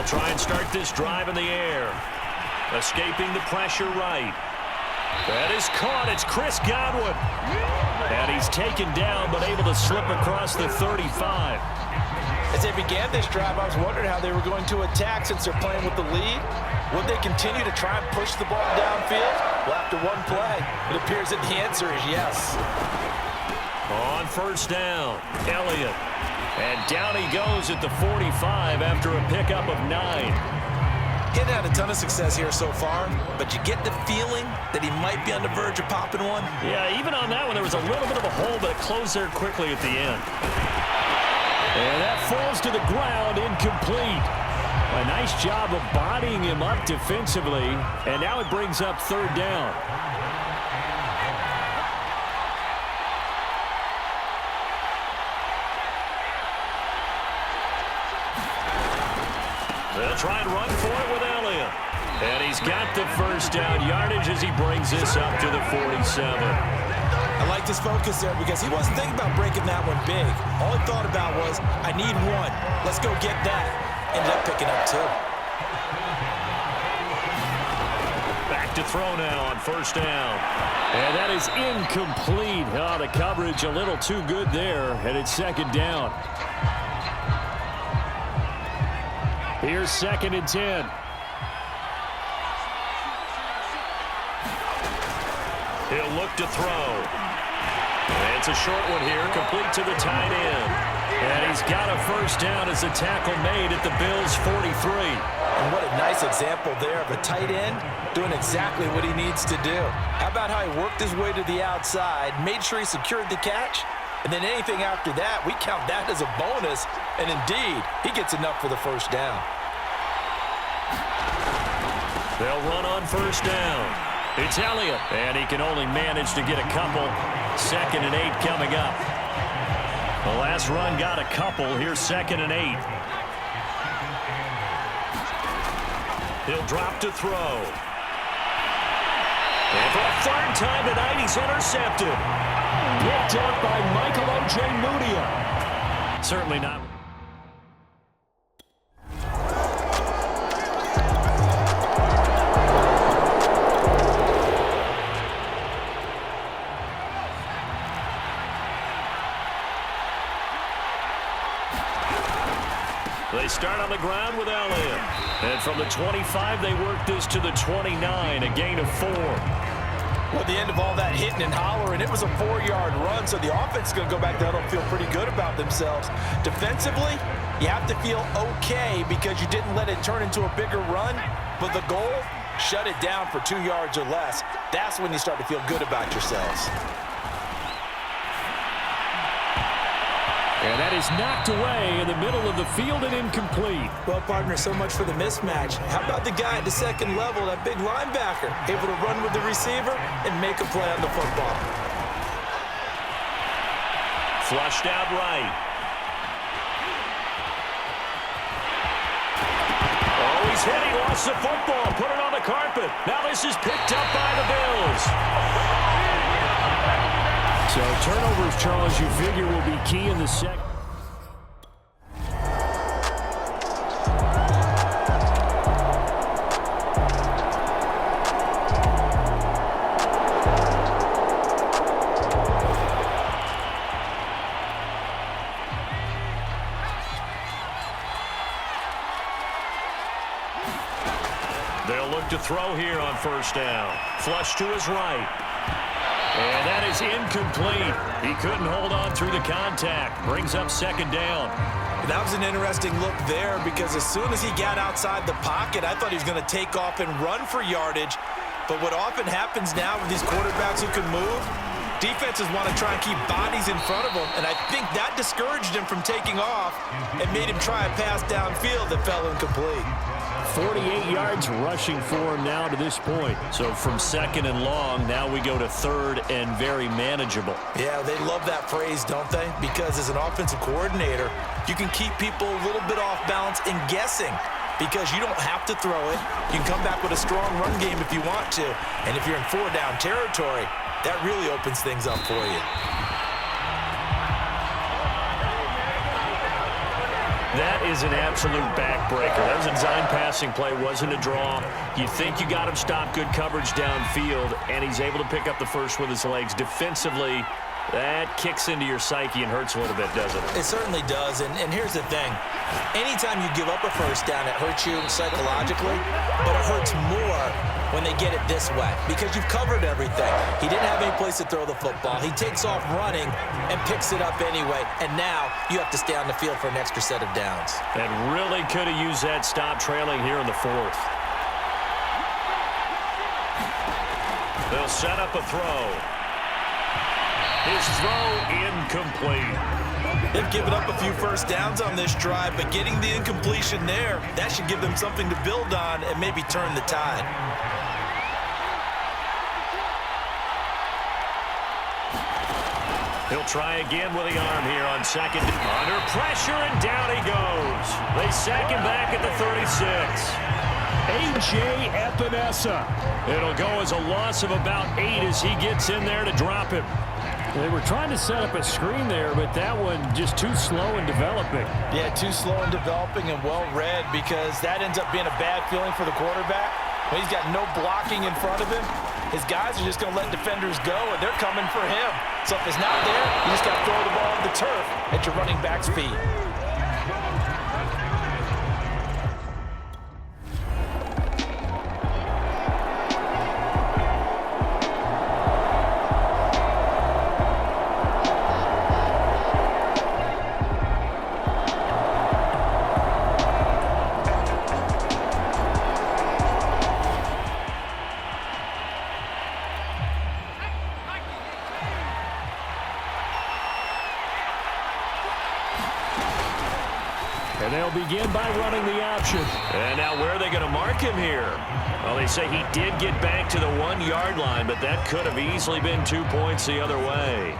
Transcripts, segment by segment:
They'll try and start this drive in the air. Escaping the pressure right. That is caught. It's Chris Godwin. And he's taken down, but able to slip across the 35. As they began this drive, I was wondering how they were going to attack since they're playing with the lead. Would they continue to try and push the ball downfield? Well, after one play, it appears that the answer is yes. On first down, Elliott. And down he goes at the 45 after a pickup of 9. He's had a ton of success here so far, but you get the feeling that he might be on the verge of popping one. Yeah, even on that one, there was a little bit of a hole, but it closed there quickly at the end. And that falls to the ground, incomplete. A nice job of bodying him up defensively, and now it brings up third down. They'll try and run for it with Elliott. And he's got the first down yardage as he brings this up to the 47. I like his focus there because he wasn't thinking about breaking that one big. All he thought about was, I need one. Let's go get that. Ended up picking up 2. Back to throw now on first down. And that is incomplete. Oh, the coverage a little too good there, and it's second down. Here's 2nd and 10. He'll look to throw. And it's a short one here, complete to the tight end. And he's got a first down as the tackle made at the Bills' 43. And what a nice example there of a tight end doing exactly what he needs to do. How about how he worked his way to the outside, made sure he secured the catch, and then anything after that, we count that as a bonus. And indeed, he gets enough for the first down. They'll run on first down. It's Elliott, and he can only manage to get a couple. 2nd and 8 coming up. The last run got a couple. Here's 2nd and 8. He'll drop to throw. And for a third time tonight, he's intercepted. Picked up by Michael Ojemudia. Certainly not. They start on the ground with Elliott. And from the 25, they work this to the 29, a gain of 4. Well, at the end of all that hitting and hollering, it was a 4-yard run, so the offense is going to go back there and feel pretty good about themselves. Defensively, you have to feel okay because you didn't let it turn into a bigger run, but the goal, shut it down for 2 yards or less. That's when you start to feel good about yourselves. And that is knocked away in the middle of the field and incomplete. Well, partner, so much for the mismatch. How about the guy at the second level, that big linebacker, able to run with the receiver and make a play on the football? Flushed out right. Oh, he's hit. He lost the football. Put it on the carpet. Now this is picked up by the Bills. So turnovers, Charles, you figure will be key in the second. They'll look to throw here on first down. Flush to his right. And that is incomplete. He couldn't hold on through the contact. Brings up second down. That was an interesting look there because as soon as he got outside the pocket, I thought he was going to take off and run for yardage. But what often happens now with these quarterbacks who can move, defenses want to try and keep bodies in front of them. And I think that discouraged him from taking off and made him try a pass downfield that fell incomplete. 48 yards rushing for him now to this point. So from second and long, now we go to third and very manageable. Yeah, they love that phrase, don't they? Because as an offensive coordinator, you can keep people a little bit off balance and guessing because you don't have to throw it. You can come back with a strong run game if you want to. And if you're in 4-down territory, that really opens things up for you. That is an absolute backbreaker. That was a design passing play, wasn't a draw. You think you got him stopped, good coverage downfield, and he's able to pick up the first with his legs. Defensively, that kicks into your psyche and hurts a little bit, doesn't it? It certainly does, and here's the thing. Anytime you give up a first down, it hurts you psychologically, but it hurts more when they get it this way because you've covered everything. He didn't have any place to throw the football. He takes off running and picks it up anyway, and now you have to stay on the field for an extra set of downs. And really could have used that stop trailing here in the fourth. They'll set up a throw. His throw incomplete. They've given up a few first downs on this drive, but getting the incompletion there, that should give them something to build on and maybe turn the tide. He'll try again with the arm here on second. Under pressure, and down he goes. They sack him back at the 36. A.J. Epinesa. It'll go as a loss of about 8 as he gets in there to drop him. They were trying to set up a screen there, but that one just too slow in developing. Yeah, too slow in developing and well read because that ends up being a bad feeling for the quarterback. When he's got no blocking in front of him, his guys are just going to let defenders go, and they're coming for him. So if it's not there, you just got to throw the ball on the turf at your running back's feet. And they'll begin by running the option. And now where are they going to mark him here? Well, they say he did get back to the 1-yard line, but that could have easily been 2 points the other way.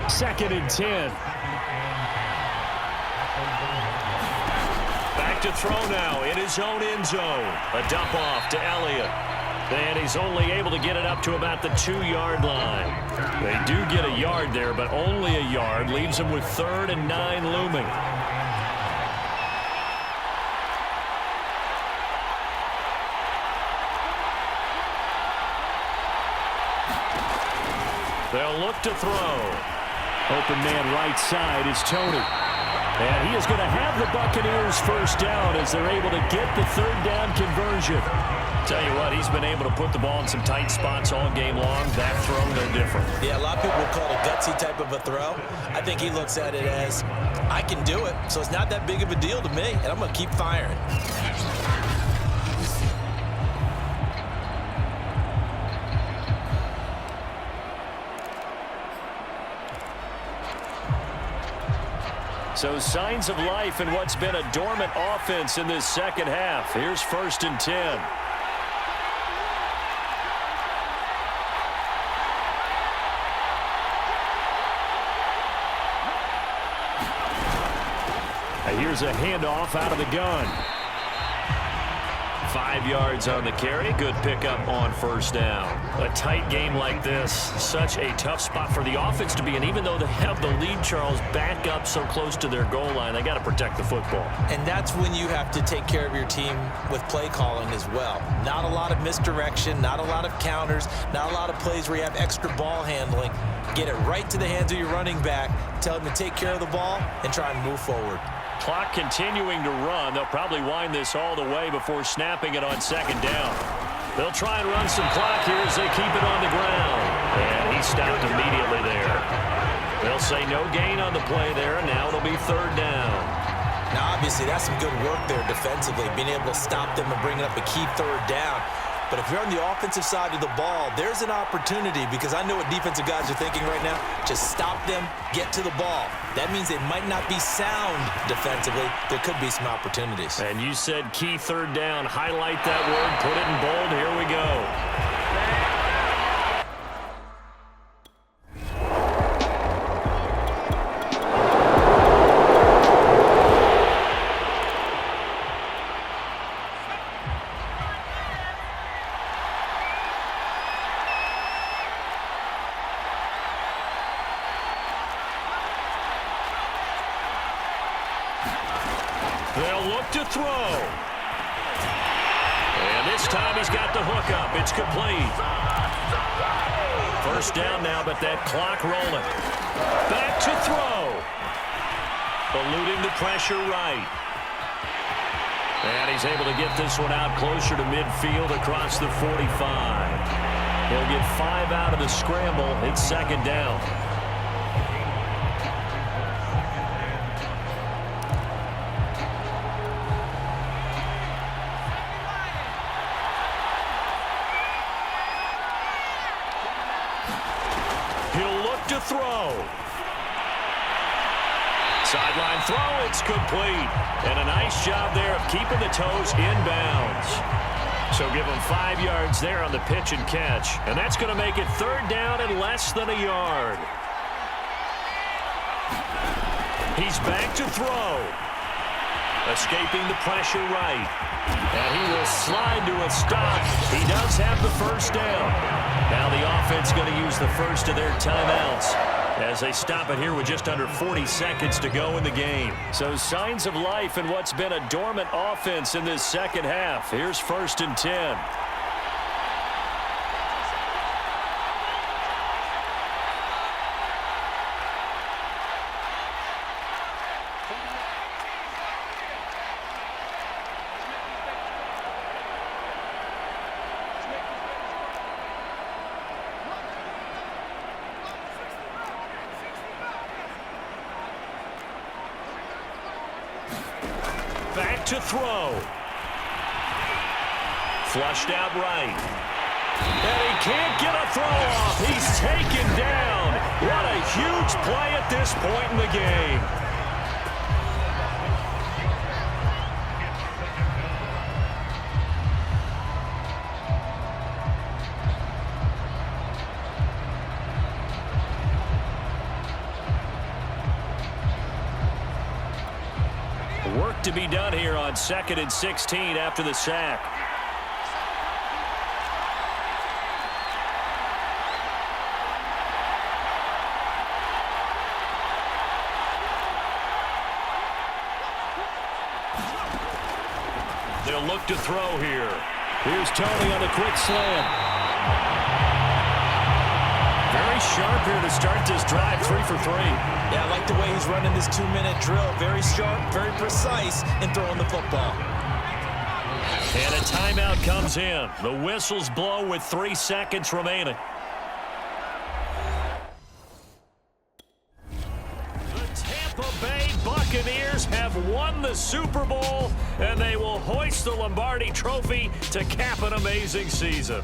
2nd and 10. Back to throw now in his own end zone. A dump off to Elliott. And he's only able to get it up to about the 2-yard line. They do get a yard there, but only a yard. Leaves him with 3rd and 9 looming. They'll look to throw. Open man right side is Tony. And he is going to have the Buccaneers first down as they're able to get the 3rd down conversion. Tell you what, he's been able to put the ball in some tight spots all game long. That throw, no different. Yeah, a lot of people would call it a gutsy type of a throw. I think he looks at it as, I can do it, so it's not that big of a deal to me, and I'm going to keep firing. So signs of life in what's been a dormant offense in this second half. Here's 1st and 10. Here's a handoff out of the gun. 5 yards on the carry. Good pickup on first down. A tight game like this, such a tough spot for the offense to be in. Even though they have the lead, Charles, back up so close to their goal line, they got to protect the football. And that's when you have to take care of your team with play calling as well. Not a lot of misdirection, not a lot of counters, not a lot of plays where you have extra ball handling. Get it right to the hands of your running back, tell him to take care of the ball, and try and move forward. Clock continuing to run. They'll probably wind this all the way before snapping it on 2nd down. They'll try and run some clock here as they keep it on the ground. And he stopped immediately there. They'll say no gain on the play there, and now it'll be 3rd down. Now, obviously, that's some good work there defensively, being able to stop them and bring up a key 3rd down. But if you're on the offensive side of the ball, there's an opportunity because I know what defensive guys are thinking right now. Just stop them, get to the ball. That means they might not be sound defensively. There could be some opportunities. And you said key 3rd down. Highlight that word. Put it in bold. Here we go. They'll look to throw. And this time he's got the hook up. It's complete. First down now, but that clock rolling. Back to throw. Eluding the pressure right. And he's able to get this one out closer to midfield across the 45. He'll get 5 out of the scramble. It's second down. He'll look to throw. Sideline throw, it's complete. And a nice job there of keeping the toes inbounds. So give him 5 yards there on the pitch and catch. And that's going to make it third down and less than a yard. He's back to throw. Escaping the pressure right. And he will slide to a stop. He does have the first down. Now the offense going to use the first of their timeouts as they stop it here with just under 40 seconds to go in the game. So signs of life in what's been a dormant offense in this second half. Here's 1st and 10. Back to throw. Flushed out right. And he can't get a throw off. He's taken down. What a huge play at this point in the game. Work to be done here on 2nd and 16 after the sack. They'll look to throw here. Here's Tony on the quick slant. Very sharp here to start this drive, 3 for 3. Yeah, I like the way he's running this 2-minute drill. Very sharp, very precise in throwing the football. And a timeout comes in. The whistles blow with 3 seconds remaining. The Tampa Bay Buccaneers have won the Super Bowl, and they will hoist the Lombardi Trophy to cap an amazing season.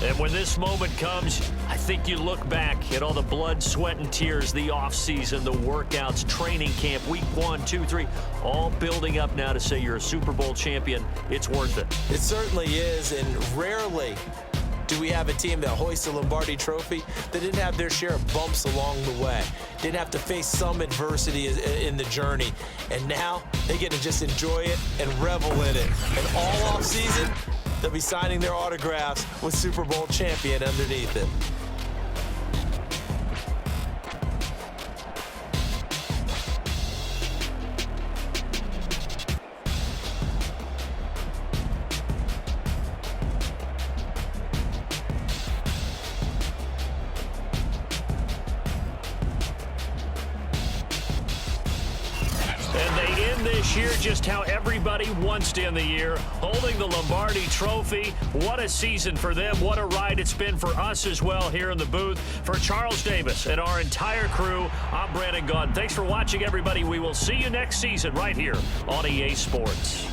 And when this moment comes, I think you look back at all the blood, sweat, and tears, the offseason, the workouts, training camp, week 1, 2, 3, all building up now to say you're a Super Bowl champion. It's worth it. It certainly is, and rarely do we have a team that hoists a Lombardi Trophy that didn't have their share of bumps along the way, didn't have to face some adversity in the journey, and now they get to just enjoy it and revel in it. And all offseason, they'll be signing their autographs with Super Bowl champion underneath it. This year, just how everybody wants to end the year, holding the Lombardi Trophy. What a season for them. What a ride it's been for us as well here in the booth. For Charles Davis and our entire crew, I'm Brandon Gaudin. Thanks for watching, everybody. We will see you next season right here on EA Sports.